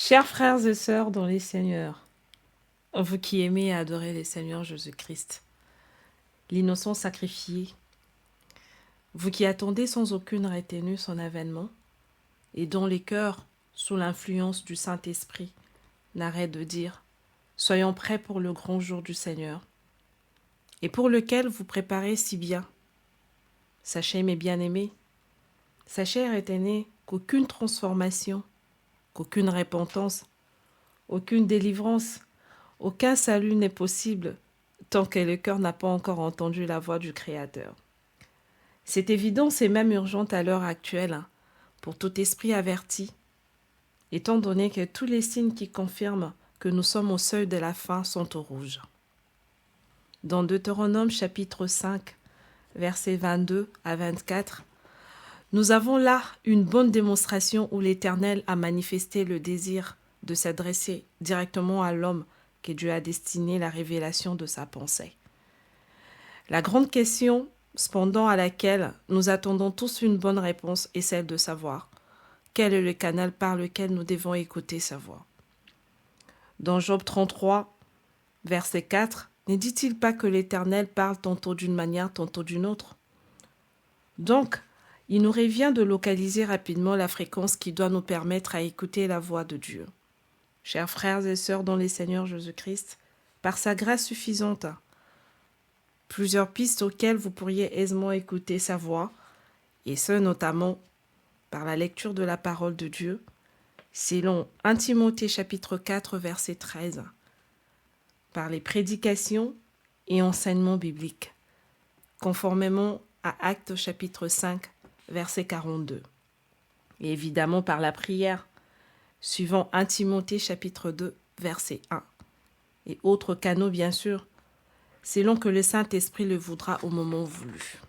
Chers frères et sœurs dans les Seigneurs, vous qui aimez et adorez le Seigneur Jésus-Christ, l'innocent sacrifié, vous qui attendez sans aucune retenue son avènement, et dont les cœurs, sous l'influence du Saint-Esprit, n'arrêtent de dire « Soyons prêts pour le grand jour du Seigneur », et pour lequel vous préparez si bien. Sachez, mes bien-aimés, sachez, retenez qu'aucune transformation, qu'aucune repentance, aucune délivrance, aucun salut n'est possible tant que le cœur n'a pas encore entendu la voix du Créateur. Cette évidence est même urgente à l'heure actuelle pour tout esprit averti, étant donné que tous les signes qui confirment que nous sommes au seuil de la fin sont au rouge. Dans Deutéronome chapitre 5, versets 22 à 24, nous avons là une bonne démonstration où l'Éternel a manifesté le désir de s'adresser directement à l'homme que Dieu a destiné la révélation de sa pensée. La grande question, cependant, à laquelle nous attendons tous une bonne réponse est celle de savoir quel est le canal par lequel nous devons écouter sa voix. Dans Job 33, verset 4, ne dit-il pas que l'Éternel parle tantôt d'une manière, tantôt d'une autre? Donc, il nous revient de localiser rapidement la fréquence qui doit nous permettre à écouter la voix de Dieu. Chers frères et sœurs dans le Seigneur Jésus-Christ, par sa grâce suffisante, plusieurs pistes auxquelles vous pourriez aisément écouter sa voix, et ce notamment par la lecture de la parole de Dieu, selon 1 Timothée chapitre 4 verset 13, par les prédications et enseignements bibliques, conformément à Actes chapitre 5 verset 42, et évidemment par la prière, suivant 1 Timothée chapitre 2 verset 1, et autres canaux bien sûr, selon que le Saint-Esprit le voudra au moment voulu.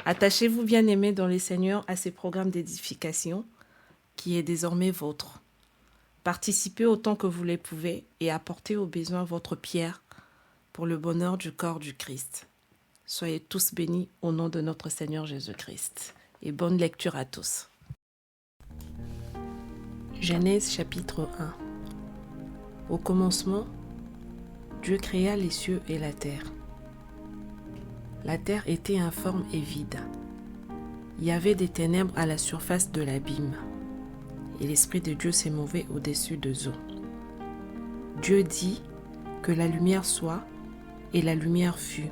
Attachez-vous bien-aimés dans les Seigneurs à ces programmes d'édification qui est désormais vôtre. Participez autant que vous le pouvez et apportez au besoin votre pierre pour le bonheur du corps du Christ. Soyez tous bénis au nom de notre Seigneur Jésus-Christ. Et bonne lecture à tous. Genèse chapitre 1. Au commencement, Dieu créa les cieux et la terre. La terre était informe et vide. Il y avait des ténèbres à la surface de l'abîme, et l'Esprit de Dieu s'est mové au-dessus des eaux. Dieu dit que la lumière soit, et la lumière fut.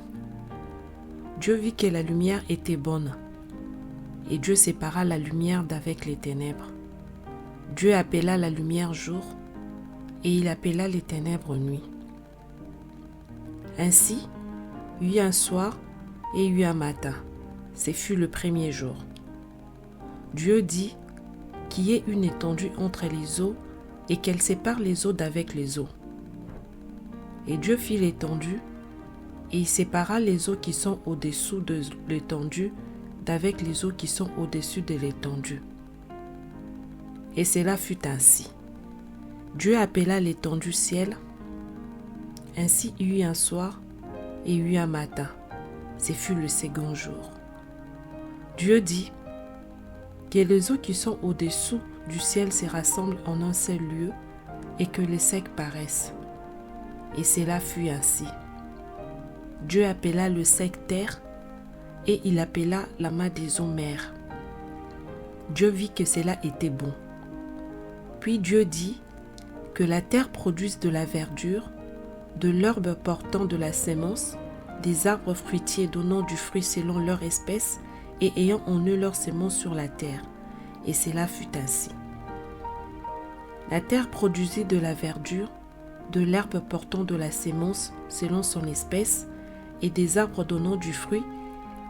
Dieu vit que la lumière était bonne, et Dieu sépara la lumière d'avec les ténèbres. Dieu appela la lumière jour, et il appela les ténèbres nuit. Ainsi, il y eut un soir et il y eut un matin. Ce fut le premier jour. Dieu dit qu'il y ait une étendue entre les eaux et qu'elle sépare les eaux d'avec les eaux. Et Dieu fit l'étendue, et il sépara les eaux qui sont au-dessous de l'étendue d'avec les eaux qui sont au-dessus de l'étendue. Et cela fut ainsi. Dieu appela l'étendue ciel. Ainsi il y eut un soir et il y eut un matin. Ce fut le second jour. Dieu dit que les eaux qui sont au-dessous du ciel se rassemblent en un seul lieu et que les secs paraissent. Et cela fut ainsi. Dieu appela le sec terre et il appela la main des eaux mer. Dieu vit que cela était bon. Puis Dieu dit que la terre produise de la verdure, de l'herbe portant de la sémence, des arbres fruitiers donnant du fruit selon leur espèce et ayant en eux leur sémence sur la terre. Et cela fut ainsi. La terre produisit de la verdure, de l'herbe portant de la sémence selon son espèce, et des arbres donnant du fruit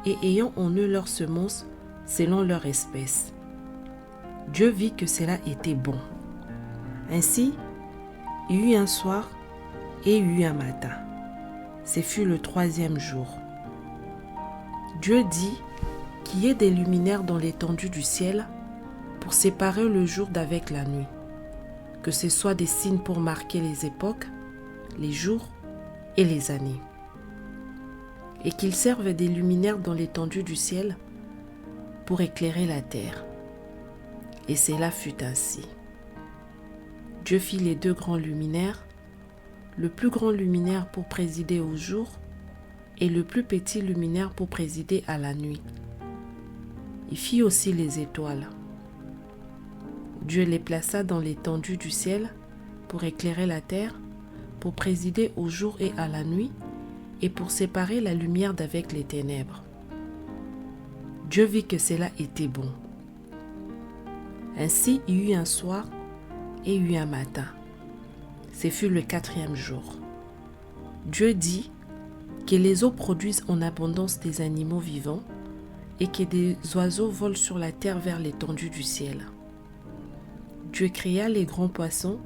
et ayant en eux leur semence selon leur espèce. Dieu vit que cela était bon. Ainsi, il y eut un soir et il y eut un matin. Ce fut le troisième jour. Dieu dit qu'il y ait des luminaires dans l'étendue du ciel pour séparer le jour d'avec la nuit, que ce soit des signes pour marquer les époques, les jours et les années, et qu'ils servent des luminaires dans l'étendue du ciel pour éclairer la terre. Et cela fut ainsi. Dieu fit les 2 grands luminaires, le plus grand luminaire pour présider au jour et le plus petit luminaire pour présider à la nuit. Il fit aussi les étoiles. Dieu les plaça dans l'étendue du ciel pour éclairer la terre, pour présider au jour et à la nuit, et pour séparer la lumière d'avec les ténèbres. Dieu vit que cela était bon. Ainsi il y eut un soir et il y eut un matin. Ce fut le 4e jour. Dieu dit que les eaux produisent en abondance des animaux vivants et que des oiseaux volent sur la terre vers l'étendue du ciel. Dieu créa les grands poissons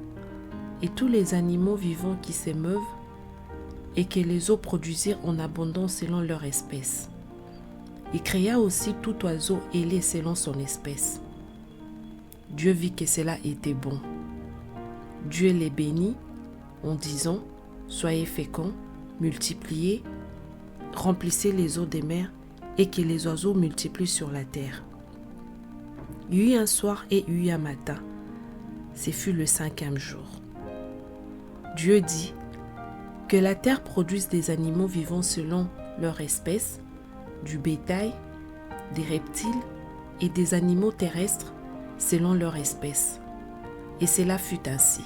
et tous les animaux vivants qui s'émeuvent et que les eaux produisirent en abondance selon leur espèce. Il créa aussi tout oiseau ailé selon son espèce. Dieu vit que cela était bon. Dieu les bénit en disant « Soyez féconds, multipliez, remplissez les eaux des mers et que les oiseaux multiplient sur la terre. » Il y eut un soir et il y eut un matin. Ce fut le 5e jour. Dieu dit que la terre produise des animaux vivants selon leur espèce, du bétail, des reptiles et des animaux terrestres selon leur espèce. Et cela fut ainsi.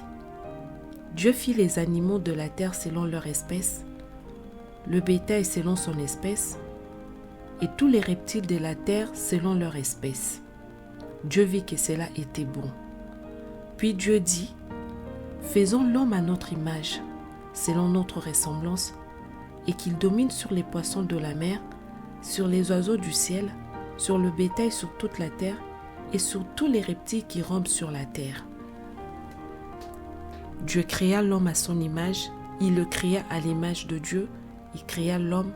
Dieu fit les animaux de la terre selon leur espèce, le bétail selon son espèce, et tous les reptiles de la terre selon leur espèce. Dieu vit que cela était bon. Puis Dieu dit, « Faisons l'homme à notre image, selon notre ressemblance, et qu'il domine sur les poissons de la mer, sur les oiseaux du ciel, sur le bétail sur toute la terre, et sur tous les reptiles qui rampent sur la terre. » Dieu créa l'homme à son image, il le créa à l'image de Dieu, il créa l'homme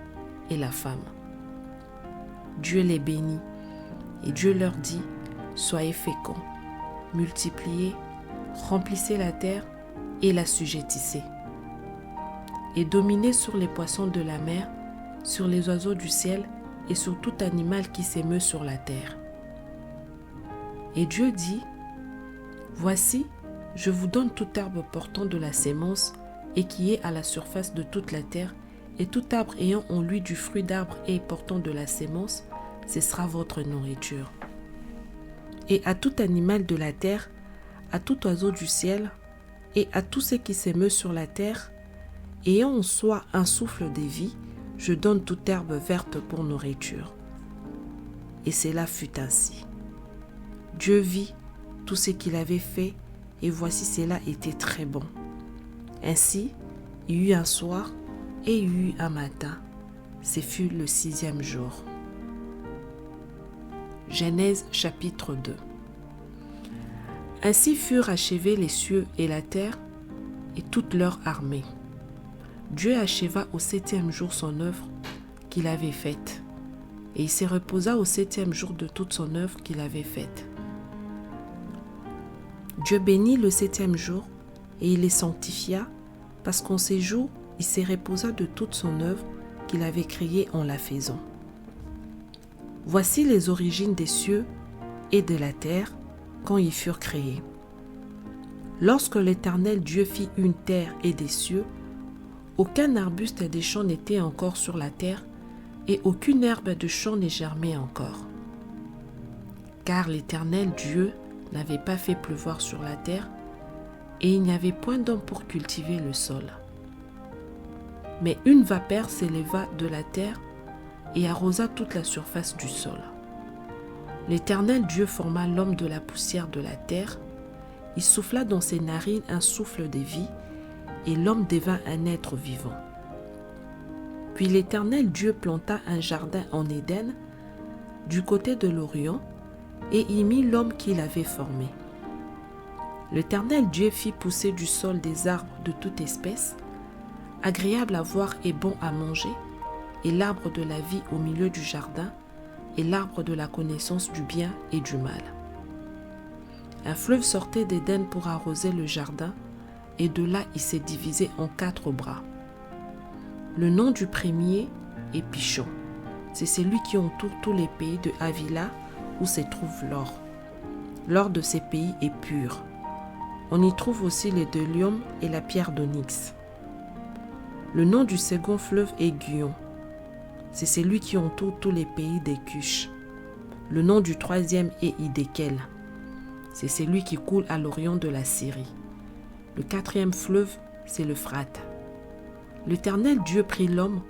et la femme. Dieu les bénit, et Dieu leur dit, « Soyez féconds, multipliez, remplissez la terre et l'assujettissez. Et dominez sur les poissons de la mer, sur les oiseaux du ciel et sur tout animal qui s'émeut sur la terre. » Et Dieu dit, « Voici, je vous donne tout arbre portant de la sémence et qui est à la surface de toute la terre, et tout arbre ayant en lui du fruit d'arbre et portant de la sémence, ce sera votre nourriture. Et à tout animal de la terre, à tout oiseau du ciel, et à tout ce qui s'émeut sur la terre, ayant en soi un souffle de vie, je donne toute herbe verte pour nourriture. » Et cela fut ainsi. Dieu vit tout ce qu'il avait fait, et voici cela était très bon. Ainsi, il y eut un soir et il y eut un matin. Ce fut le 6e jour. Genèse chapitre 2. Ainsi furent achevés les cieux et la terre et toute leur armée. Dieu acheva au 7e jour son œuvre qu'il avait faite, et il se reposa au 7e jour de toute son œuvre qu'il avait faite. Dieu bénit le 7e jour et il les sanctifia, parce qu'en ces jours, il se reposa de toute son œuvre qu'il avait créée en la faisant. Voici les origines des cieux et de la terre quand ils furent créés. Lorsque l'Éternel Dieu fit une terre et des cieux, aucun arbuste des champs n'était encore sur la terre et aucune herbe de champ ne germait encore. Car l'Éternel Dieu n'avait pas fait pleuvoir sur la terre et il n'y avait point d'homme pour cultiver le sol. Mais une vapeur s'éleva de la terre et arrosa toute la surface du sol. L'Éternel Dieu forma l'homme de la poussière de la terre, il souffla dans ses narines un souffle de vie, et l'homme devint un être vivant. Puis l'Éternel Dieu planta un jardin en Éden, du côté de l'Orient, et y mit l'homme qu'il avait formé. L'Éternel Dieu fit pousser du sol des arbres de toute espèce, agréables à voir et bons à manger, et l'arbre de la vie au milieu du jardin, et l'arbre de la connaissance du bien et du mal. Un fleuve sortait d'Éden pour arroser le jardin, et de là il s'est divisé en 4 bras. Le nom du premier est Pishon. C'est celui qui entoure tous les pays de Havila où se trouve l'or. L'or de ces pays est pur. On y trouve aussi le bdellium et la pierre d'onyx. Le nom du second fleuve est Gihon. C'est celui qui entoure tous les pays des Cush. Le nom du troisième est Hiddekel. C'est celui qui coule à l'orient de la Syrie. Le quatrième fleuve, c'est l'Euphrate. L'Éternel Dieu prit l'homme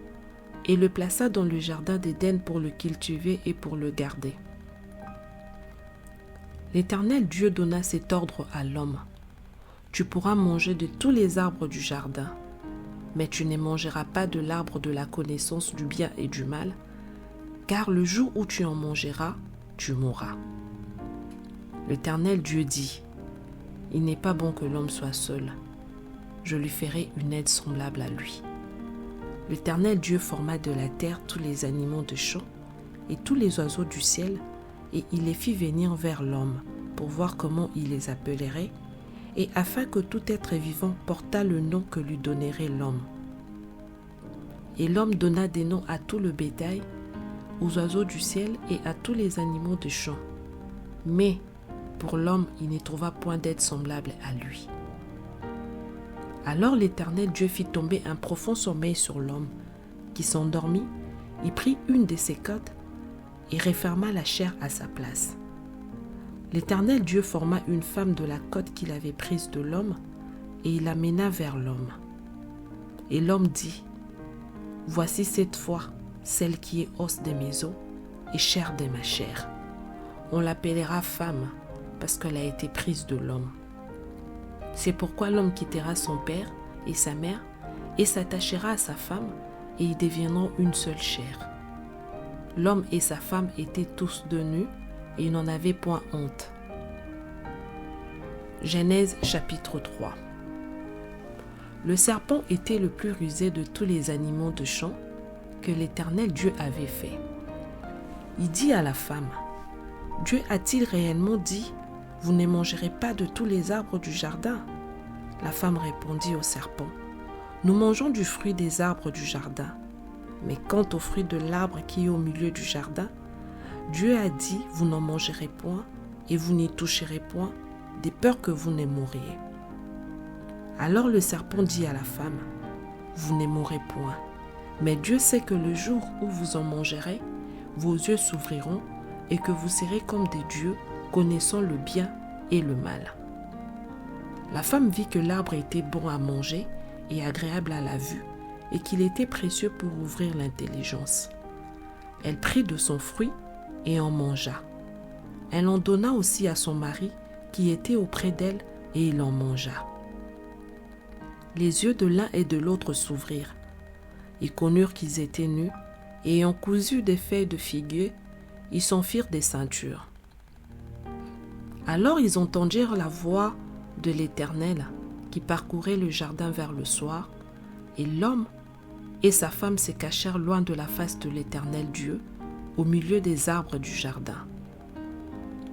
et le plaça dans le jardin d'Éden pour le cultiver et pour le garder. L'Éternel Dieu donna cet ordre à l'homme. Tu pourras manger de tous les arbres du jardin, mais tu ne mangeras pas de l'arbre de la connaissance du bien et du mal, car le jour où tu en mangeras, tu mourras. L'Éternel Dieu dit, il n'est pas bon que l'homme soit seul. Je lui ferai une aide semblable à lui. L'Éternel Dieu forma de la terre tous les animaux de champ et tous les oiseaux du ciel, et il les fit venir vers l'homme pour voir comment il les appellerait, et afin que tout être vivant portât le nom que lui donnerait l'homme. Et l'homme donna des noms à tout le bétail, aux oiseaux du ciel et à tous les animaux de champ. Mais pour l'homme, il ne trouva point d'aide semblable à lui. Alors l'Éternel Dieu fit tomber un profond sommeil sur l'homme, qui s'endormit, il prit une de ses côtes et referma la chair à sa place. L'Éternel Dieu forma une femme de la côte qu'il avait prise de l'homme, et il l'amena vers l'homme. Et l'homme dit, « Voici cette fois celle qui est os de mes os et chair de ma chair. On l'appellera femme, parce qu'elle a été prise de l'homme. C'est pourquoi l'homme quittera son père et sa mère et s'attachera à sa femme, et ils deviendront une seule chair. L'homme et sa femme étaient tous deux nus, et ils n'en avaient point honte. » Genèse chapitre 3. Le serpent était le plus rusé de tous les animaux de champ que l'Éternel Dieu avait fait. Il dit à la femme, « Dieu a-t-il réellement dit, vous ne mangerez pas de tous les arbres du jardin ?» La femme répondit au serpent, « Nous mangeons du fruit des arbres du jardin. Mais quant au fruit de l'arbre qui est au milieu du jardin, Dieu a dit, vous n'en mangerez point et vous n'y toucherez point, de peur que vous ne mouriez. » Alors le serpent dit à la femme, « Vous ne mourrez point, mais Dieu sait que le jour où vous en mangerez, vos yeux s'ouvriront et que vous serez comme des dieux, connaissant le bien et le mal. » La femme vit que l'arbre était bon à manger et agréable à la vue, et qu'il était précieux pour ouvrir l'intelligence. Elle prit de son fruit et en mangea. Elle en donna aussi à son mari qui était auprès d'elle, et il en mangea. Les yeux de l'un et de l'autre s'ouvrirent. Ils connurent qu'ils étaient nus, et ayant cousu des feuilles de figuier, ils s'en firent des ceintures. Alors ils entendirent la voix de l'Éternel qui parcourait le jardin vers le soir, et l'homme et sa femme se cachèrent loin de la face de l'Éternel Dieu, au milieu des arbres du jardin.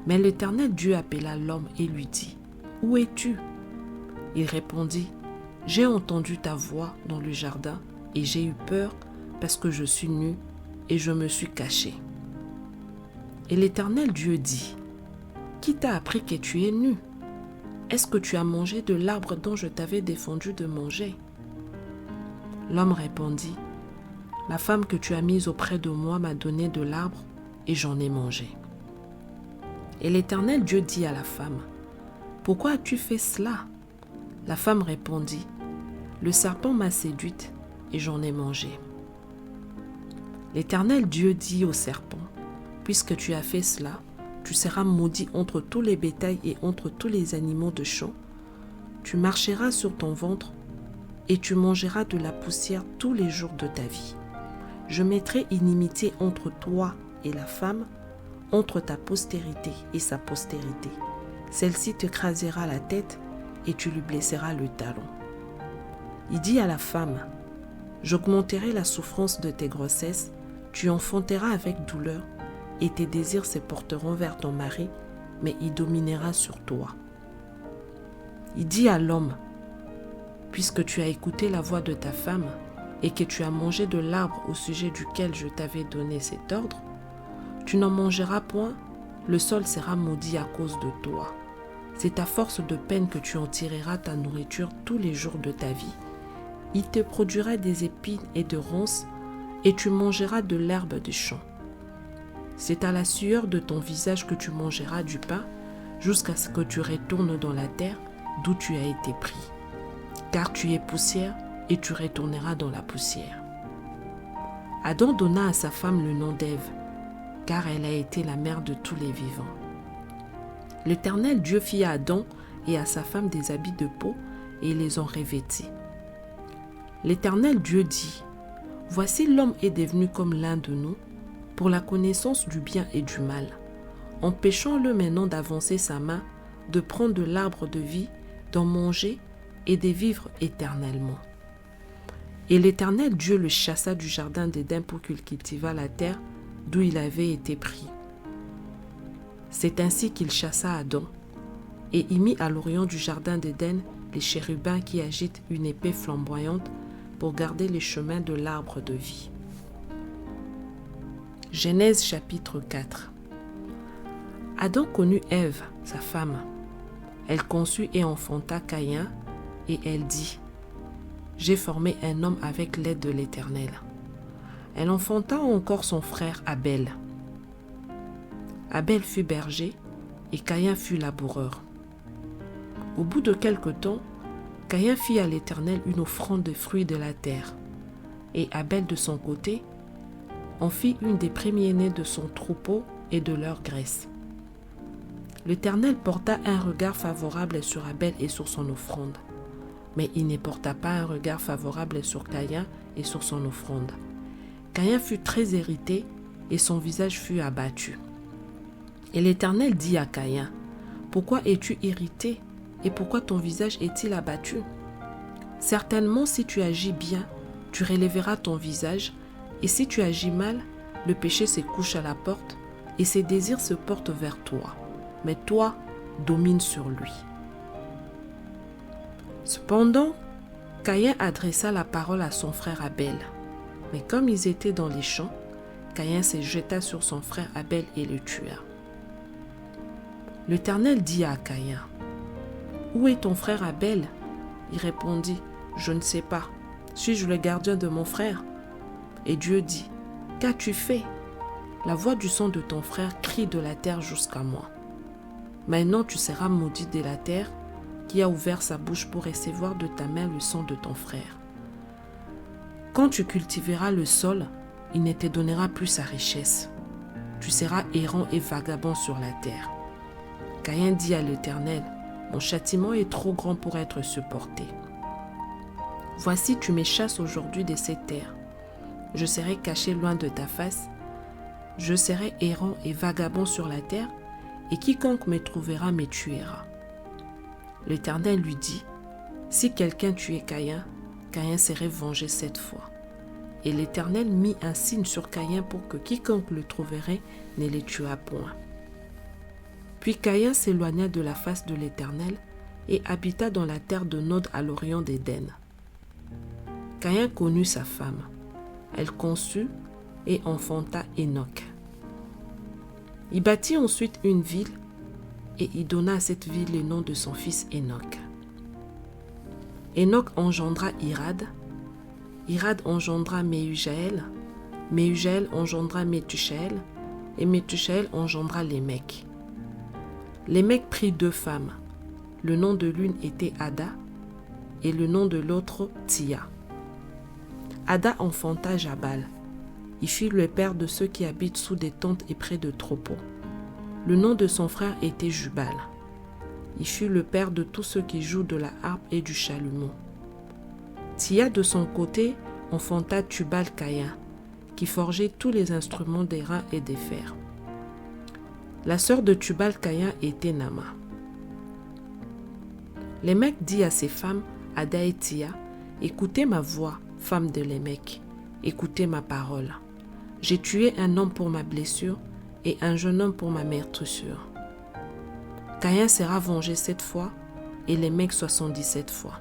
Mais l'Éternel Dieu appela l'homme et lui dit, « Où es-tu » Il répondit, « J'ai entendu ta voix dans le jardin, et j'ai eu peur parce que je suis nu, et je me suis caché. » Et l'Éternel Dieu dit, « Qui t'a appris que tu es nu? Est-ce que tu as mangé de l'arbre dont je t'avais défendu de manger ?» L'homme répondit, « La femme que tu as mise auprès de moi m'a donné de l'arbre, et j'en ai mangé. » Et l'Éternel Dieu dit à la femme, « Pourquoi as-tu fait cela ?» La femme répondit, « Le serpent m'a séduite, et j'en ai mangé. » L'Éternel Dieu dit au serpent, « Puisque tu as fait cela, tu seras maudit entre tous les bétails et entre tous les animaux de champ. Tu marcheras sur ton ventre et tu mangeras de la poussière tous les jours de ta vie. Je mettrai inimitié entre toi et la femme, entre ta postérité et sa postérité. Celle-ci t'écrasera la tête et tu lui blesseras le talon. » Il dit à la femme, « J'augmenterai la souffrance de tes grossesses, tu enfanteras avec douleur, et tes désirs se porteront vers ton mari, mais il dominera sur toi. » Il dit à l'homme, « Puisque tu as écouté la voix de ta femme, et que tu as mangé de l'arbre au sujet duquel je t'avais donné cet ordre, tu n'en mangeras point, le sol sera maudit à cause de toi. C'est à force de peine que tu en tireras ta nourriture tous les jours de ta vie. Il te produira des épines et de ronces, et tu mangeras de l'herbe des champs. C'est à la sueur de ton visage que tu mangeras du pain, jusqu'à ce que tu retournes dans la terre d'où tu as été pris. Car tu es poussière, et tu retourneras dans la poussière. Adam donna à sa femme le nom d'Ève, car elle a été la mère de tous les vivants. L'Éternel Dieu fit à Adam et à sa femme des habits de peau, et ils les ont revêtis. L'Éternel Dieu dit, « Voici l'homme est devenu comme l'un de nous, pour la connaissance du bien et du mal. Empêchons-le maintenant d'avancer sa main, de prendre de l'arbre de vie, d'en manger et de vivre éternellement. » Et l'Éternel Dieu le chassa du jardin d'Éden pour qu'il cultivât la terre d'où il avait été pris. C'est ainsi qu'il chassa Adam, et y mit à l'orient du jardin d'Éden les chérubins qui agitent une épée flamboyante pour garder les chemins de l'arbre de vie. Genèse chapitre 4. Adam connut Ève, sa femme. Elle conçut et enfanta Caïn, et elle dit, « J'ai formé un homme avec l'aide de l'Éternel. » Elle enfanta encore son frère Abel. Abel fut berger, et Caïn fut laboureur. Au bout de quelque temps, Caïn fit à l'Éternel une offrande de fruits de la terre, et Abel de son côté en fit une des premiers-nés de son troupeau et de leur graisse. L'Éternel porta un regard favorable sur Abel et sur son offrande, mais il ne porta pas un regard favorable sur Caïn et sur son offrande. Caïn fut très irrité et son visage fut abattu. Et l'Éternel dit à Caïn, « Pourquoi es-tu irrité et pourquoi ton visage est-il abattu? Certainement, si tu agis bien, tu relèveras ton visage, et si tu agis mal, le péché se couche à la porte et ses désirs se portent vers toi. Mais toi, domine sur lui. » Cependant, Caïn adressa la parole à son frère Abel. Mais comme ils étaient dans les champs, Caïn se jeta sur son frère Abel et le tua. L'Éternel dit à Caïn, « Où est ton frère Abel ?» Il répondit, « Je ne sais pas. Suis-je le gardien de mon frère ?» Et Dieu dit, « Qu'as-tu fait? La voix du son de ton frère crie de la terre jusqu'à moi. Maintenant tu seras maudit de la terre qui a ouvert sa bouche pour recevoir de ta main le sang de ton frère. Quand tu cultiveras le sol, il ne te donnera plus sa richesse. Tu seras errant et vagabond sur la terre. » Caïn dit à l'Éternel, « Mon châtiment est trop grand pour être supporté. Voici, tu me chasses aujourd'hui de cette terre. Je serai caché loin de ta face. Je serai errant et vagabond sur la terre, et quiconque me trouvera me tuera. » L'Éternel lui dit, « Si quelqu'un tuait Caïn, Caïn serait vengé 7 fois. » Et l'Éternel mit un signe sur Caïn pour que quiconque le trouverait ne le tuât point. Puis Caïn s'éloigna de la face de l'Éternel et habita dans la terre de Nod à l'orient d'Éden. Caïn connut sa femme. Elle conçut et enfanta Enoch. Il bâtit ensuite une ville et il donna à cette ville le nom de son fils Enoch. Enoch engendra Irad. Irad engendra Méhujaël. Méhujaël engendra Métushaël. Et Métushaël engendra Lémec. Lémec prit 2 femmes. Le nom de l'une était Ada et le nom de l'autre Tia. Ada enfanta Jabal. Il fut le père de ceux qui habitent sous des tentes et près de troupeaux. Le nom de son frère était Jubal. Il fut le père de tous ceux qui jouent de la harpe et du chalumeau. Tia de son côté enfanta Tubal-Caïn, qui forgeait tous les instruments d'airain et de fer. La sœur de Tubal-Caïn était Nama. Lémec dit à ses femmes, Ada et Tia, « Écoutez ma voix, femme de Lémec, écoutez ma parole. J'ai tué un homme pour ma blessure et un jeune homme pour ma meurtrissure. Caïn sera vengé 7 fois et Lémec 77 fois. »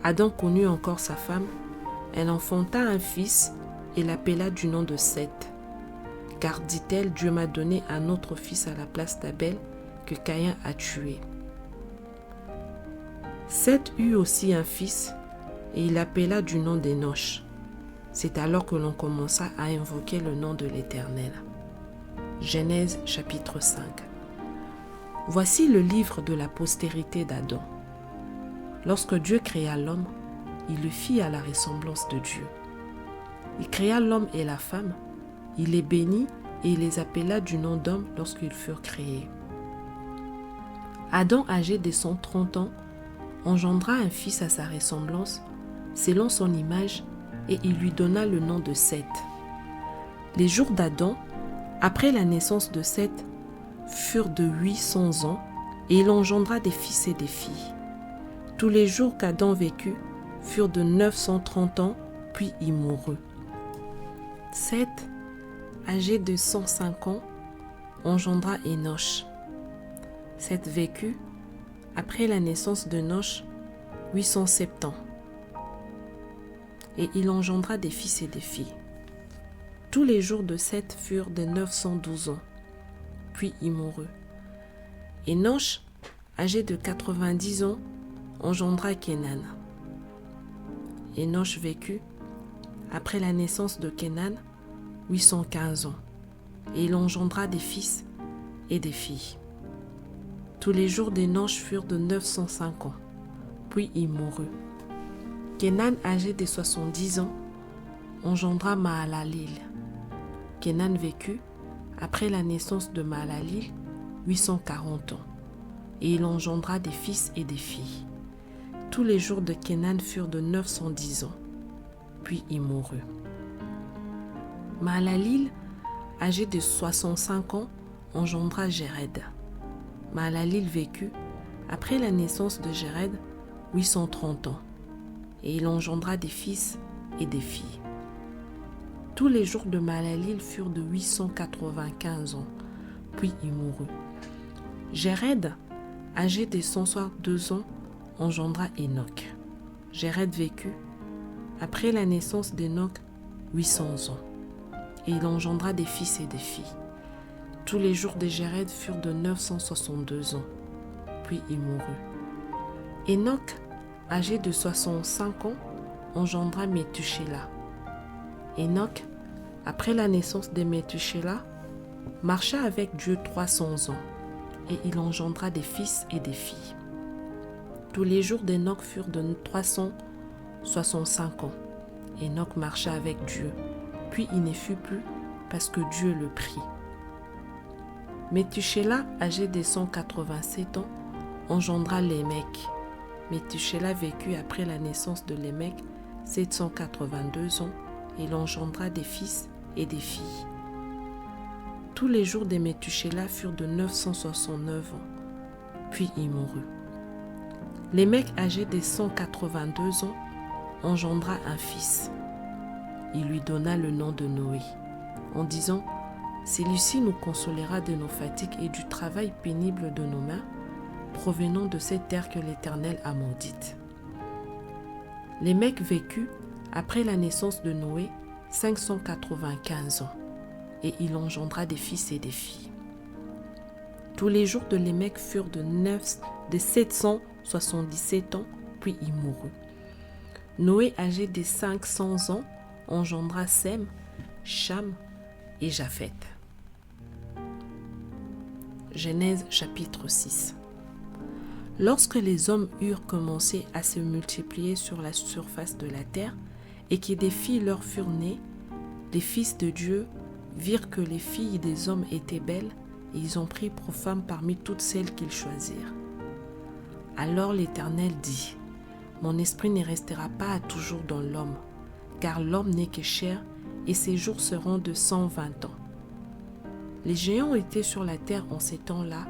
Adam connut encore sa femme, elle enfanta un fils et l'appela du nom de Seth. Car, dit-elle, Dieu m'a donné un autre fils à la place d'Abel que Caïn a tué. Seth eut aussi un fils, et il l'appela du nom d'Enoch. C'est alors que l'on commença à invoquer le nom de l'Éternel. Genèse chapitre 5. Voici le livre de la postérité d'Adam. Lorsque Dieu créa l'homme, il le fit à la ressemblance de Dieu. Il créa l'homme et la femme, il les bénit et il les appela du nom d'homme lorsqu'ils furent créés. Adam, âgé de 130 ans, engendra un fils à sa ressemblance, selon son image, et il lui donna le nom de Seth. Les jours d'Adam, après la naissance de Seth, furent de 800 ans, et il engendra des fils et des filles. Tous les jours qu'Adam vécut furent de 930 ans, puis il mourut. Seth, âgé de 105 ans, engendra Enoch. Seth vécut, après la naissance d'Enoch, 870 ans, et il engendra des fils et des filles. Tous les jours de Seth furent de 912 ans, puis il mourut. Enoch, âgé de 90 ans, engendra Kénan. Enoch vécut, après la naissance de Kénan, 815 ans, et il engendra des fils et des filles. Tous les jours d'Enoch furent de 905 ans, puis il mourut. Kénan, âgé de 70 ans, engendra Mahalalil. Kénan vécut, après la naissance de Mahalalil, 840 ans, et il engendra des fils et des filles. Tous les jours de Kénan furent de 910 ans, puis il mourut. Mahalalil, âgé de 65 ans, engendra Jéred. Mahalalil vécut, après la naissance de Jéred, 830 ans, et il engendra des fils et des filles. Tous les jours de Mahalalil furent de 895 ans, puis il mourut. Jéred, âgé de 162 ans, engendra Enoch. Jéred vécut, après la naissance d'Enoch, 800 ans, et il engendra des fils et des filles. Tous les jours de Jéred furent de 962 ans, puis il mourut. Enoch, âgé de 65 ans, engendra Méthusélah. Enoch, après la naissance de Méthusélah, marcha avec Dieu 300 ans, et il engendra des fils et des filles. Tous les jours d'Enoch furent de 365 ans. Enoch marcha avec Dieu, puis il ne fut plus parce que Dieu le prit. Méthusélah, âgé de 187 ans, engendra Lémec. Méthusélah vécut après la naissance de Lémec 782 ans et il engendra des fils et des filles. Tous les jours de Méthusélah furent de 969 ans, puis il mourut. Lémec, âgé de 182 ans, engendra un fils. Il lui donna le nom de Noé, en disant « Celui-ci nous consolera de nos fatigues et du travail pénible de nos mains, provenant de cette terre que l'Éternel a maudite. » Lémec vécut, après la naissance de Noé, 595 ans, et il engendra des fils et des filles. Tous les jours de Lémec furent de 777 ans, puis il mourut. Noé, âgé de 500 ans, engendra Sem, Cham et Japheth. Genèse chapitre 6. Lorsque les hommes eurent commencé à se multiplier sur la surface de la terre et que des filles leur furent nées, les fils de Dieu virent que les filles des hommes étaient belles et ils ont pris pour femmes parmi toutes celles qu'ils choisirent. Alors l'Éternel dit : Mon esprit ne restera pas toujours dans l'homme, car l'homme n'est que chair et ses jours seront de 120 ans. Les géants étaient sur la terre en ces temps-là,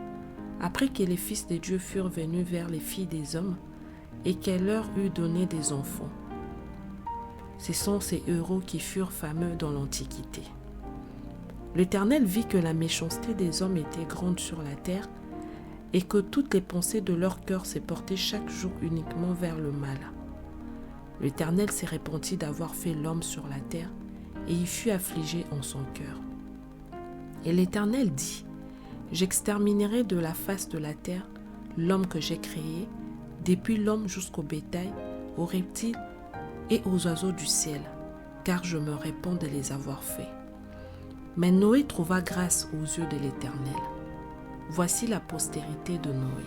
après que les fils de Dieu furent venus vers les filles des hommes et qu'elle leur eut donné des enfants. Ce sont ces héros qui furent fameux dans l'Antiquité. L'Éternel vit que la méchanceté des hommes était grande sur la terre et que toutes les pensées de leur cœur se portaient chaque jour uniquement vers le mal. L'Éternel s'est repenti d'avoir fait l'homme sur la terre et il fut affligé en son cœur. Et l'Éternel dit : J'exterminerai de la face de la terre l'homme que j'ai créé, depuis l'homme jusqu'au bétail, aux reptiles et aux oiseaux du ciel, car je me répands de les avoir faits. Mais Noé trouva grâce aux yeux de l'Éternel. Voici la postérité de Noé.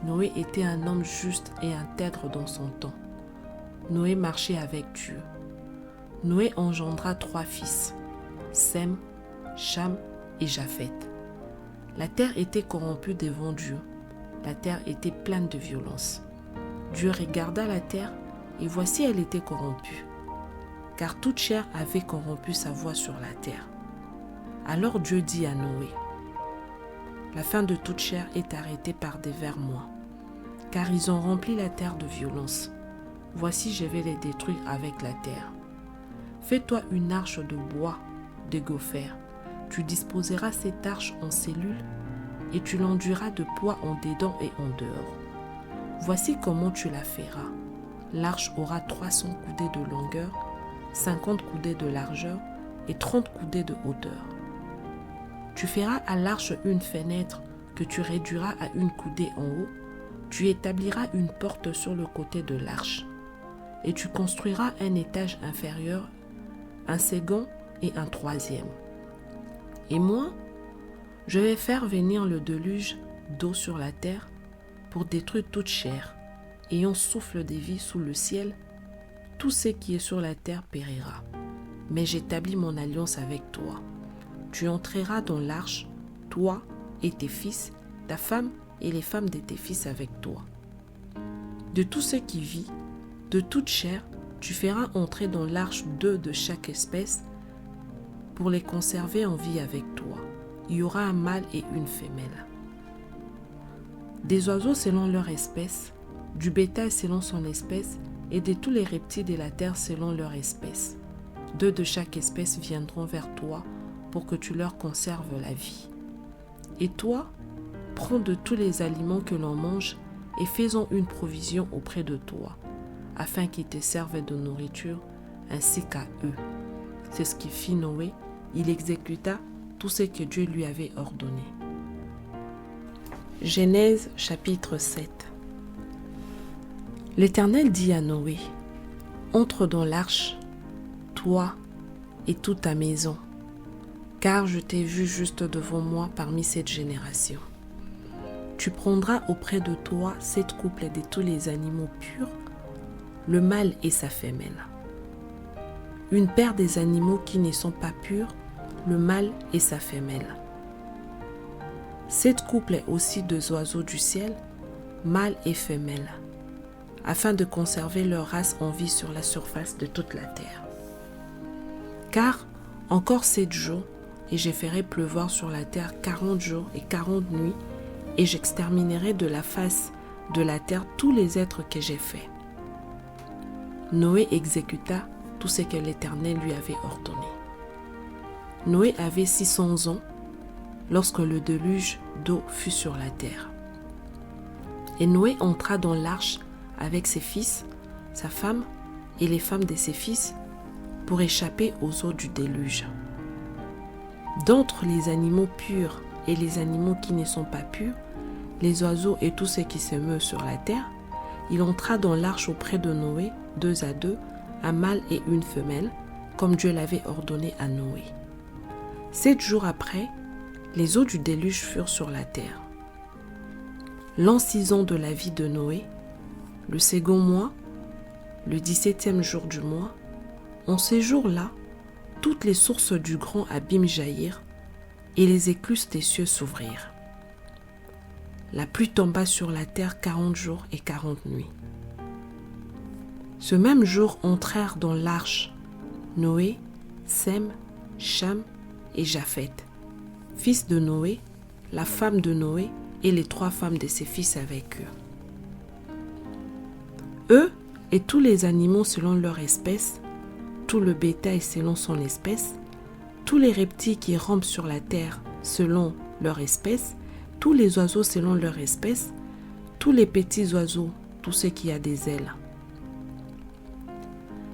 Noé était un homme juste et intègre dans son temps. Noé marchait avec Dieu. Noé engendra 3 fils, Sem, Cham et Japheth. La terre était corrompue devant Dieu. La terre était pleine de violence. Dieu regarda la terre et voici elle était corrompue, car toute chair avait corrompu sa voie sur la terre. Alors Dieu dit à Noé, « La fin de toute chair est arrêtée par devers moi, car ils ont rempli la terre de violence. Voici je vais les détruire avec la terre. Fais-toi une arche de bois, de gopher. Tu disposeras cette arche en cellules et tu l'enduiras de poids en dedans et en dehors. Voici comment tu la feras. L'arche aura 300 coudées de longueur, 50 coudées de largeur et 30 coudées de hauteur. Tu feras à l'arche une fenêtre que tu réduiras à une coudée en haut. Tu établiras une porte sur le côté de l'arche et tu construiras un étage inférieur, un second et un troisième. Et moi, je vais faire venir le déluge d'eau sur la terre pour détruire toute chair, et on souffle de vie sous le ciel, tout ce qui est sur la terre périra. Mais j'établis mon alliance avec toi. Tu entreras dans l'arche, toi et tes fils, ta femme et les femmes de tes fils avec toi. De tout ce qui vit, de toute chair, tu feras entrer dans l'arche 2 de chaque espèce pour les conserver en vie avec toi. Il y aura un mâle et une femelle. Des oiseaux selon leur espèce, du bétail selon son espèce, et de tous les reptiles de la terre selon leur espèce. 2 de chaque espèce viendront vers toi pour que tu leur conserves la vie. Et toi, prends de tous les aliments que l'on mange et faisons une provision auprès de toi, afin qu'ils te servent de nourriture ainsi qu'à eux. C'est ce qui fit Noé. Il exécuta tout ce que Dieu lui avait ordonné. Genèse chapitre 7. L'Éternel dit à Noé, « Entre dans l'arche, toi et toute ta maison, car je t'ai vu juste devant moi parmi cette génération. Tu prendras auprès de toi 7 couples de tous les animaux purs, le mâle et sa femelle. Une paire des animaux qui ne sont pas purs, le mâle et sa femelle. 7 couples aussi de oiseaux du ciel, mâle et femelle, afin de conserver leur race en vie sur la surface de toute la terre. Car encore 7 jours, et je ferai pleuvoir sur la terre 40 jours et 40 nuits, et j'exterminerai de la face de la terre tous les êtres que j'ai faits. » Noé exécuta tout ce que l'Éternel lui avait ordonné. Noé avait 600 ans lorsque le déluge d'eau fut sur la terre. Et Noé entra dans l'arche avec ses fils, sa femme et les femmes de ses fils pour échapper aux eaux du déluge. D'entre les animaux purs et les animaux qui ne sont pas purs, les oiseaux et tout ce qui se meut sur la terre, il entra dans l'arche auprès de Noé, 2 à 2, un mâle et une femelle, comme Dieu l'avait ordonné à Noé. 7 jours après, les eaux du déluge furent sur la terre. L'an 6 ans de la vie de Noé, le second mois, le 17e jour du mois, en ces jours-là, toutes les sources du grand abîme jaillirent et les écluses des cieux s'ouvrirent. La pluie tomba sur la terre 40 jours et 40 nuits. Ce même jour entrèrent dans l'arche Noé, Sem, Cham et Japheth, fils de Noé, la femme de Noé et les 3 femmes de ses fils avec eux. Eux et tous les animaux selon leur espèce, tout le bétail selon son espèce, tous les reptiles qui rampent sur la terre selon leur espèce, tous les oiseaux selon leur espèce, tous les petits oiseaux, tout ce qui a des ailes.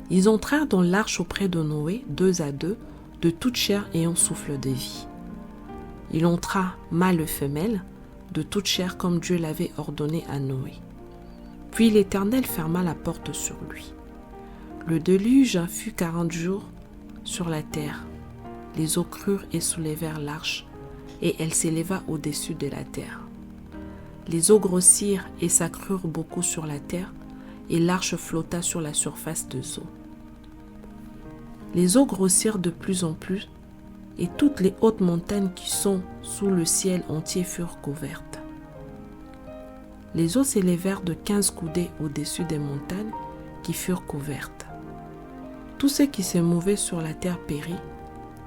Ils entrèrent dans l'arche auprès de Noé, 2 à 2, de toute chair ayant souffle de vie. Il entra mâle et femelle, de toute chair comme Dieu l'avait ordonné à Noé. Puis l'Éternel ferma la porte sur lui. Le déluge fut 40 jours sur la terre. Les eaux crurent et soulevèrent l'arche, et elle s'éleva au-dessus de la terre. Les eaux grossirent et s'accrurent beaucoup sur la terre, et l'arche flotta sur la surface des eaux. Les eaux grossirent de plus en plus, et toutes les hautes montagnes qui sont sous le ciel entier furent couvertes. Les eaux s'élevèrent de 15 coudées au-dessus des montagnes qui furent couvertes. Tout ce qui se mouvait sur la terre périt,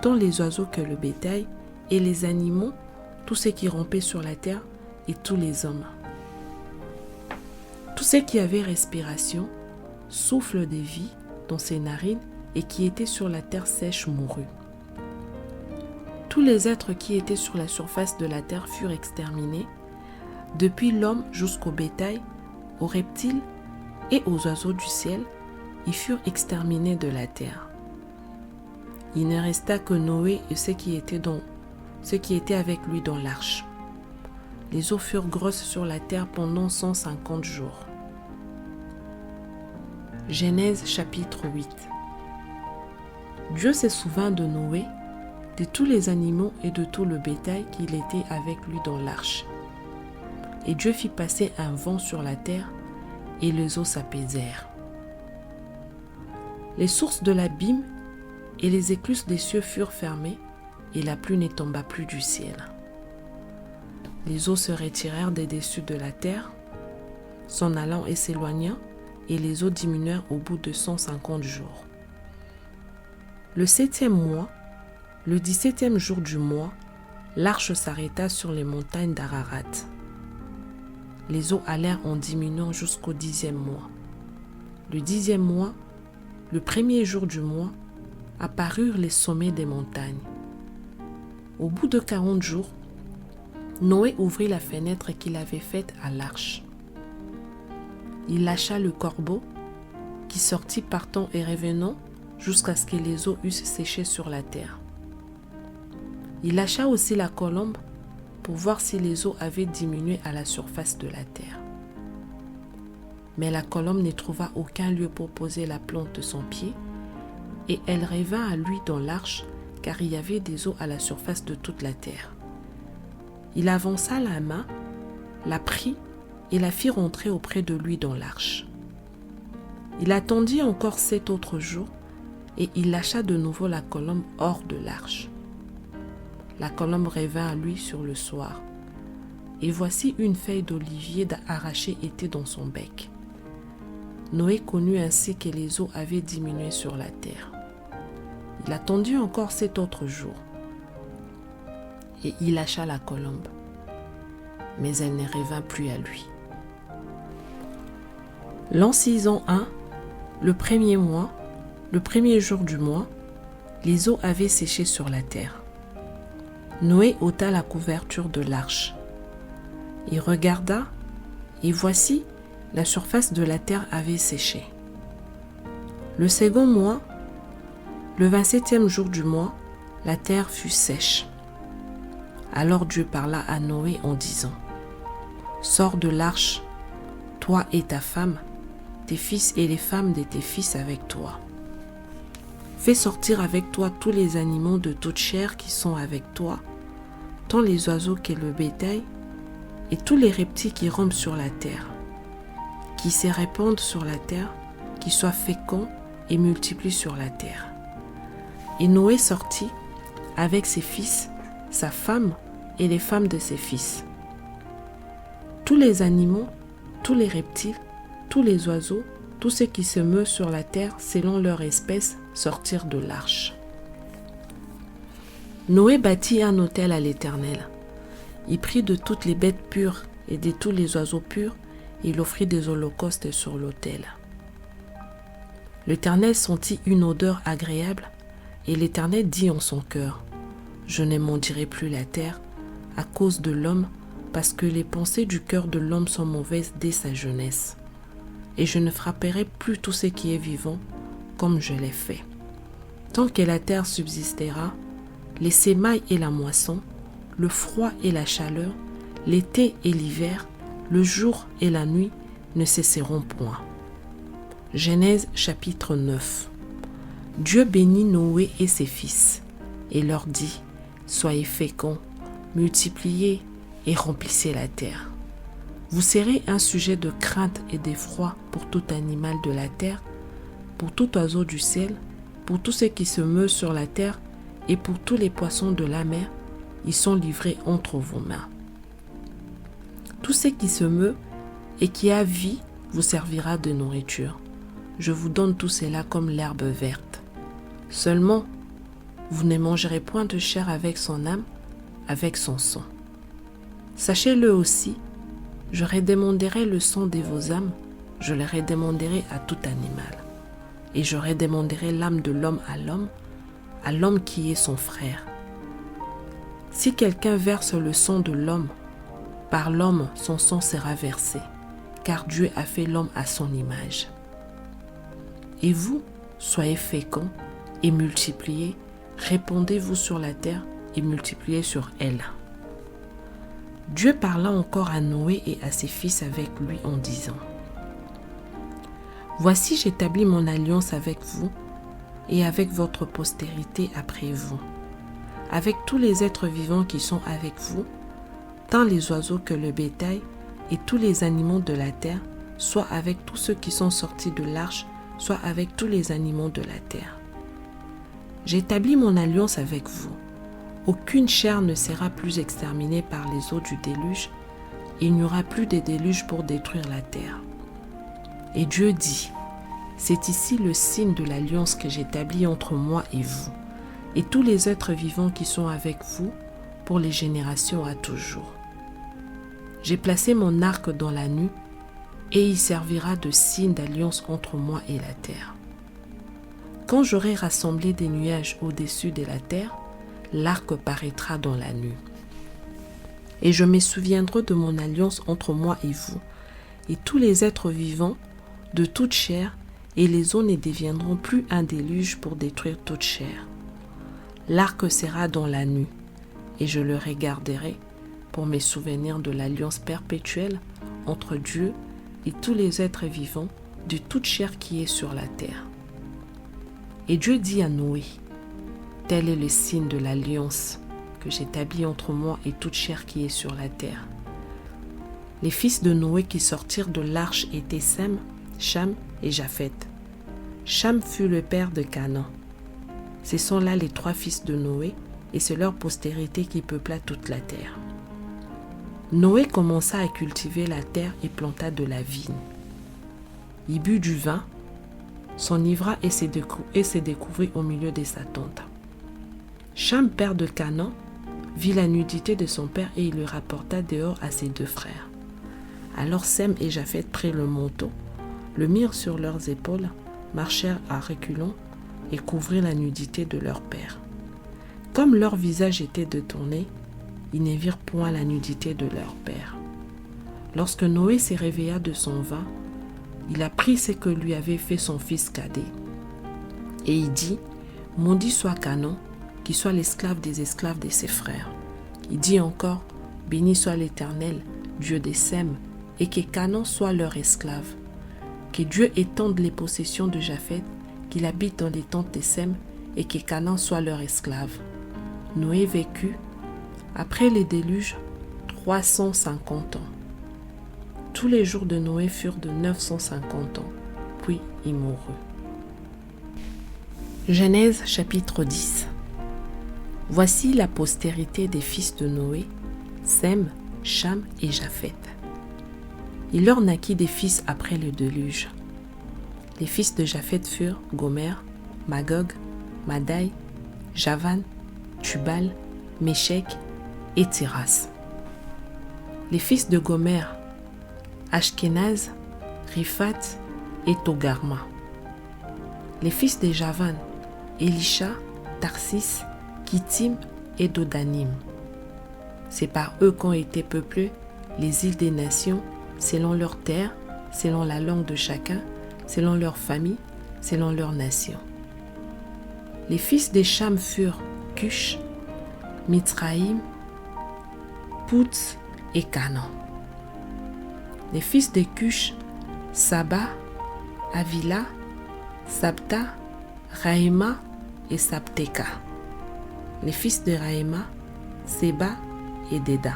tant les oiseaux que le bétail, et les animaux, tout ce qui rampait sur la terre, et tous les hommes. Tout ce qui avait respiration, souffle de vie dans ses narines, et qui était sur la terre sèche mourut. Tous les êtres qui étaient sur la surface de la terre furent exterminés, depuis l'homme jusqu'au bétail, aux reptiles et aux oiseaux du ciel, ils furent exterminés de la terre. Il ne resta que Noé et ceux qui étaient avec lui dans l'arche. Les eaux furent grosses sur la terre pendant 150 jours. Genèse chapitre 8. Dieu se souvint de Noé, de tous les animaux et de tout le bétail qu'il était avec lui dans l'arche. Et Dieu fit passer un vent sur la terre, et les eaux s'apaisèrent. Les sources de l'abîme et les écluses des cieux furent fermées, et la pluie ne tomba plus du ciel. Les eaux se retirèrent des dessus de la terre, s'en allant et s'éloignant, et les eaux diminuèrent au bout de 150 jours. Le 7e mois, le 17e jour du mois, l'arche s'arrêta sur les montagnes d'Ararat. Les eaux allèrent en diminuant jusqu'au 10e mois. Le 10e mois, le 1er jour du mois, apparurent les sommets des montagnes. Au bout de 40 jours, Noé ouvrit la fenêtre qu'il avait faite à l'arche. Il lâcha le corbeau, qui sortit partant et revenant jusqu'à ce que les eaux eussent séché sur la terre. Il lâcha aussi la colombe pour voir si les eaux avaient diminué à la surface de la terre. Mais la colombe ne trouva aucun lieu pour poser la plante de son pied, et elle revint à lui dans l'arche, car il y avait des eaux à la surface de toute la terre. Il avança la main, la prit et la fit rentrer auprès de lui dans l'arche. Il attendit encore 7 autres jours, et il lâcha de nouveau la colombe hors de l'arche. La colombe revint à lui sur le soir, et voici une feuille d'olivier arrachée était dans son bec. Noé connut ainsi que les eaux avaient diminué sur la terre. Il attendit encore 7 autres jours, et il lâcha la colombe, mais elle ne revint plus à lui. L'an 601, le 1er mois, le 1er jour du mois, les eaux avaient séché sur la terre. Noé ôta la couverture de l'arche. Il regarda, et voici, la surface de la terre avait séché. Le second mois, le 27e jour du mois, la terre fut sèche. Alors Dieu parla à Noé en disant : « Sors de l'arche, toi et ta femme, tes fils et les femmes de tes fils avec toi. Fais sortir avec toi tous les animaux de toute chair qui sont avec toi, tant les oiseaux que le bétail, et tous les reptiles qui rampent sur la terre, qui se répandent sur la terre, qui soient féconds et multiplient sur la terre. » Et Noé sortit avec ses fils, sa femme et les femmes de ses fils. Tous les animaux, tous les reptiles, tous les oiseaux, tous ceux qui se meuvent sur la terre selon leur espèce sortirent de l'arche. Noé bâtit un autel à l'Éternel. Il prit de toutes les bêtes pures et de tous les oiseaux purs, et il offrit des holocaustes sur l'autel. L'Éternel sentit une odeur agréable, et l'Éternel dit en son cœur : « Je ne maudirai plus la terre à cause de l'homme, parce que les pensées du cœur de l'homme sont mauvaises dès sa jeunesse. Et je ne frapperai plus tout ce qui est vivant, comme je l'ai fait. Tant que la terre subsistera, les semailles et la moisson, le froid et la chaleur, l'été et l'hiver, le jour et la nuit, ne cesseront point. Genèse chapitre 9. Dieu bénit Noé et ses fils et leur dit : soyez féconds, multipliez et remplissez la terre. Vous serez un sujet de crainte et d'effroi pour tout animal de la terre, pour tout oiseau du ciel, pour tout ce qui se meut sur la terre et pour tous les poissons de la mer. Ils sont livrés entre vos mains. Tout ce qui se meut et qui a vie vous servira de nourriture. Je vous donne tout cela comme l'herbe verte. Seulement, vous ne mangerez point de chair avec son âme, avec son sang. Sachez-le aussi, je redémanderai le sang de vos âmes, je le redémanderai à tout animal. Et je redémanderai l'âme de l'homme à l'homme qui est son frère. Si quelqu'un verse le sang de l'homme, par l'homme son sang sera versé, car Dieu a fait l'homme à son image. Et vous, soyez féconds et multipliez, répandez-vous sur la terre et multipliez sur elle. Dieu parla encore à Noé et à ses fils avec lui en disant : voici, j'établis mon alliance avec vous et avec votre postérité après vous, avec tous les êtres vivants qui sont avec vous, tant les oiseaux que le bétail et tous les animaux de la terre, soit avec tous ceux qui sont sortis de l'arche, soit avec tous les animaux de la terre. J'établis mon alliance avec vous. Aucune chair ne sera plus exterminée par les eaux du déluge. Il n'y aura plus de déluge pour détruire la terre. Et Dieu dit : c'est ici le signe de l'alliance que j'établis entre moi et vous, et tous les êtres vivants qui sont avec vous pour les générations à toujours. J'ai placé mon arc dans la nue, et il servira de signe d'alliance entre moi et la terre. Quand j'aurai rassemblé des nuages au-dessus de la terre, l'arc paraîtra dans la nue. Et je me souviendrai de mon alliance entre moi et vous, et tous les êtres vivants de toute chair, et les eaux ne deviendront plus un déluge pour détruire toute chair. L'arc sera dans la nue, et je le regarderai pour me souvenir de l'alliance perpétuelle entre Dieu et tous les êtres vivants de toute chair qui est sur la terre. Et Dieu dit à Noé : tel est le signe de l'alliance que j'établis entre moi et toute chair qui est sur la terre. Les fils de Noé qui sortirent de l'arche étaient Sem, Cham et Japheth. Cham fut le père de Canaan. Ce sont là les 3 fils de Noé, et c'est leur postérité qui peupla toute la terre. Noé commença à cultiver la terre et planta de la vigne. Il but du vin, s'enivra et se découvrit au milieu de sa tente. Cham, père de Canaan, vit la nudité de son père et il le rapporta dehors à ses 2 frères. Alors Sem et Japheth prirent le manteau, le mirent sur leurs épaules, marchèrent à reculons et couvrirent la nudité de leur père. Comme leur visage était détourné, ils ne virent point la nudité de leur père. Lorsque Noé se réveilla de son vin, il apprit ce que lui avait fait son fils cadet. Et il dit : maudit soit Canaan, qui soit l'esclave des esclaves de ses frères. Il dit encore : béni soit l'Éternel, Dieu des Sem, et que Canaan soit leur esclave. Que Dieu étende les possessions de Japheth, qu'il habite dans les tentes de Sem, et que Canaan soit leur esclave. Noé vécut, après les déluges, 350 ans. Tous les jours de Noé furent de 950 ans, puis il mourut. Genèse chapitre 10. Voici la postérité des fils de Noé, Sem, Cham et Japheth. Il leur naquit des fils après le déluge. Les fils de Japheth furent Gomer, Magog, Madai, Javan, Tubal, Méchec et Tiras. Les fils de Gomer, Ashkenaz, Riphat et Togarma. Les fils de Javan, Elisha, Tarsis, Kittim et Dodanim. C'est par eux qu'ont été peuplées les îles des nations, selon leurs terres, selon la langue de chacun, selon leur famille, selon leur nation. Les fils des Cham furent Cush, Mitzraïm, Poutz et Canaan. Les fils de Cush, Saba, Avila, Sabta, Raïma et Sabteka. Les fils de Raïma, Séba et Déda.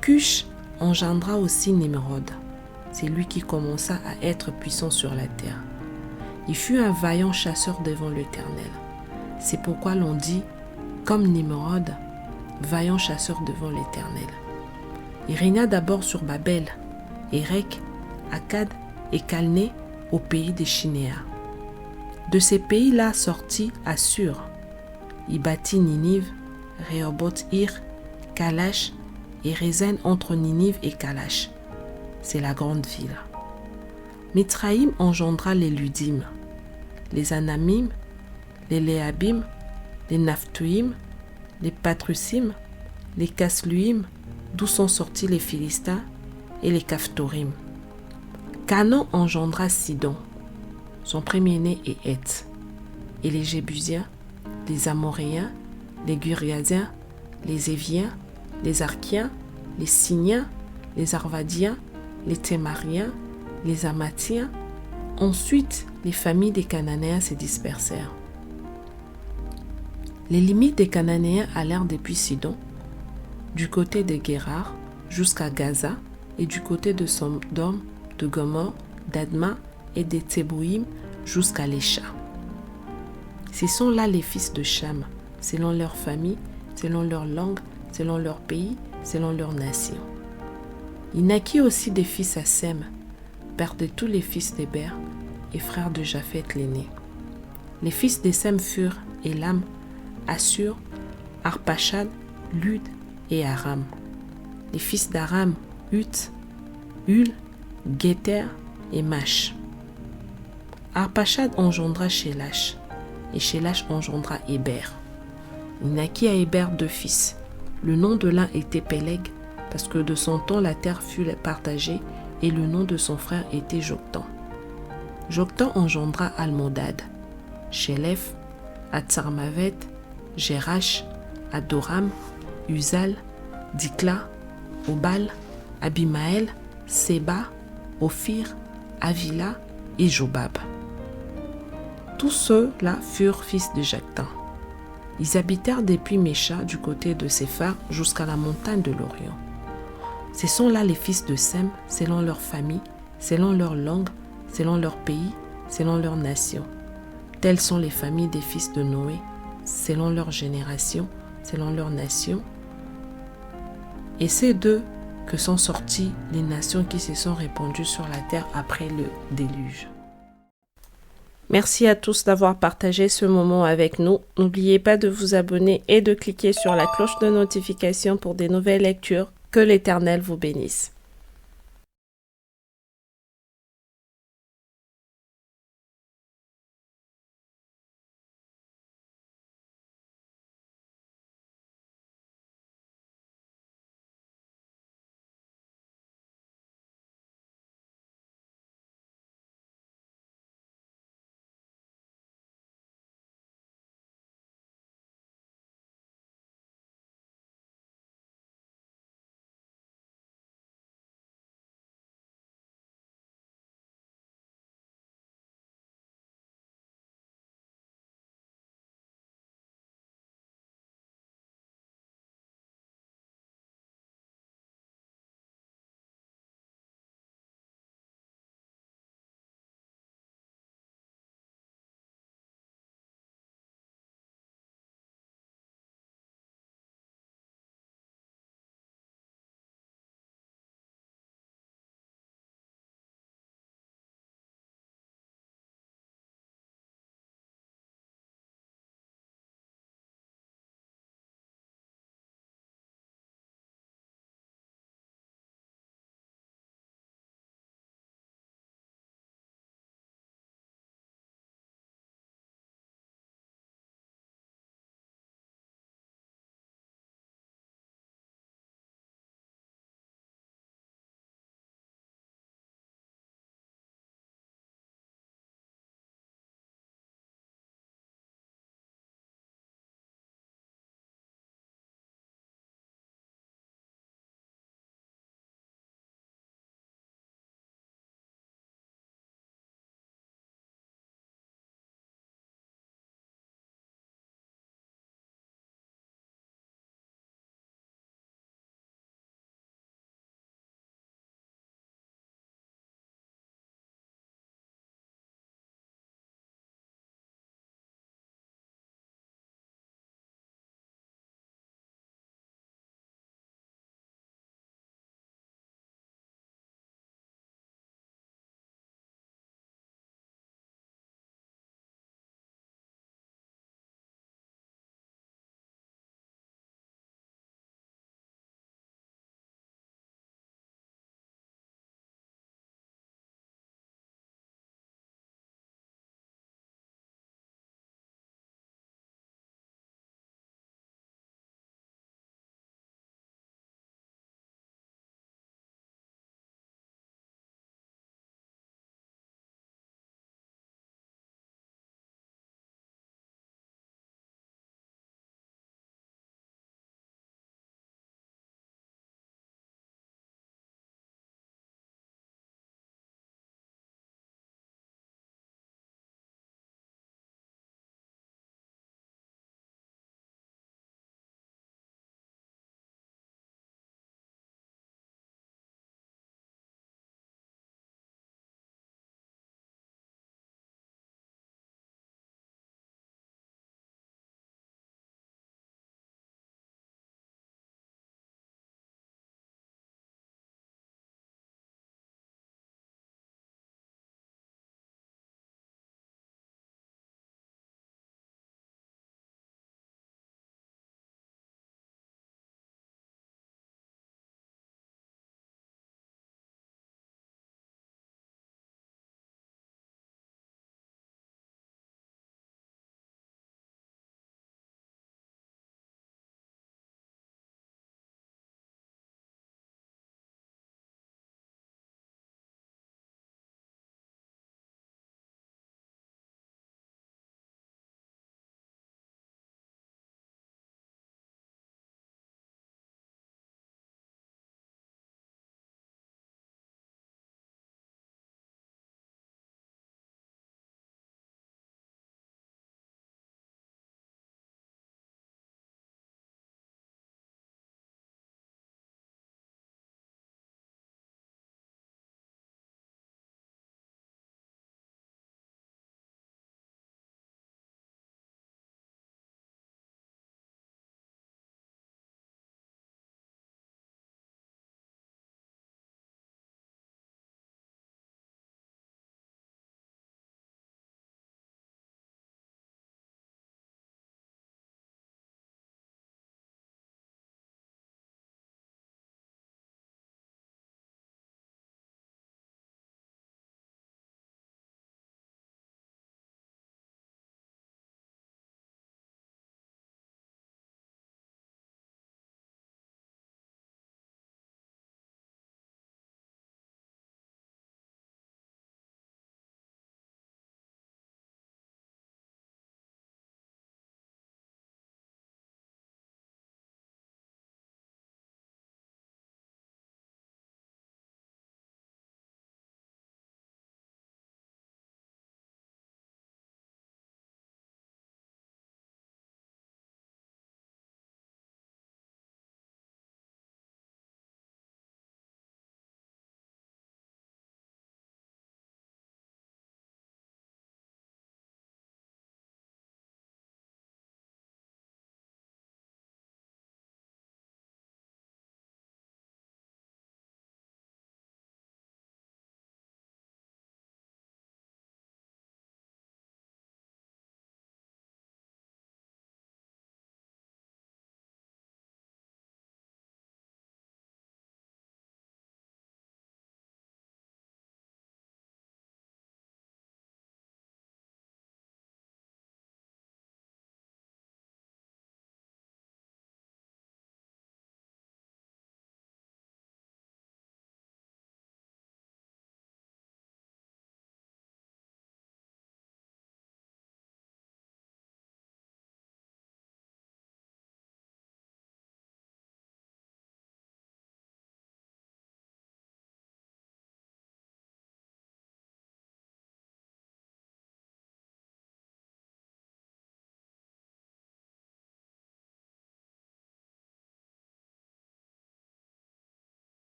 Cush engendra aussi Nimrod. C'est lui qui commença à être puissant sur la terre. Il fut un vaillant chasseur devant l'Éternel. C'est pourquoi l'on dit, comme Nimrod, vaillant chasseur devant l'Éternel. Il régna d'abord sur Babel, Érec, Akkad et Calné au pays des Chinéas. De ces pays-là sortit Assur. Il bâtit Ninive, Rehoboth-Ir, Kalash et Rézène entre Ninive et Kalash. C'est la grande ville. Mithraïm engendra les Ludim, les Anamim, les Léabim, les Naphtuim, les Patrusim, les Casluim, d'où sont sortis les Philistins, et les Caphtorim. Canaan engendra Sidon, son premier-né est Heth, et les Jébusiens, les Amoréens, les Guriadiens, les Éviens, les Arkiens, les Siniens, les Arvadiens, les Thémariens, les Amathiens. Ensuite, les familles des Cananéens se dispersèrent. Les limites des Cananéens allèrent depuis Sidon, du côté de Guérar jusqu'à Gaza, et du côté de Sodome, de Gomorrhe, d'Adma et de Tseboïm jusqu'à Lécha. Ce sont là les fils de Cham, selon leur famille, selon leur langue, selon leur pays, selon leur nation. Il naquit aussi des fils à Sem, père de tous les fils d'Héber et frère de Japheth l'aîné. Les fils de Sem furent Élam, Assur, Arpachad, Lud et Aram. Les fils d'Aram, Ut, Hul, Guéter et Mash. Arpachad engendra Shélash, et Shélash engendra Héber. Il naquit à Héber 2 fils. Le nom de l'un était Péleg, parce que de son temps la terre fut partagée, et le nom de son frère était Joktan. Joktan engendra Almodad, Shélef, Atsarmavet, Jérash, Adoram, Uzal, Dikla, Obal, Abimaël, Séba, Ophir, Avila et Jobab. Tous ceux-là furent fils de Joktan. Ils habitèrent depuis Mécha du côté de Séphar jusqu'à la montagne de l'Orient. Ce sont là les fils de Sem, selon leur famille, selon leur langue, selon leur pays, selon leur nation. Telles sont les familles des fils de Noé, selon leur génération, selon leur nation. Et c'est d'eux que sont sorties les nations qui se sont répandues sur la terre après le déluge. Merci à tous d'avoir partagé ce moment avec nous. N'oubliez pas de vous abonner et de cliquer sur la cloche de notification pour des nouvelles lectures. Que l'Éternel vous bénisse.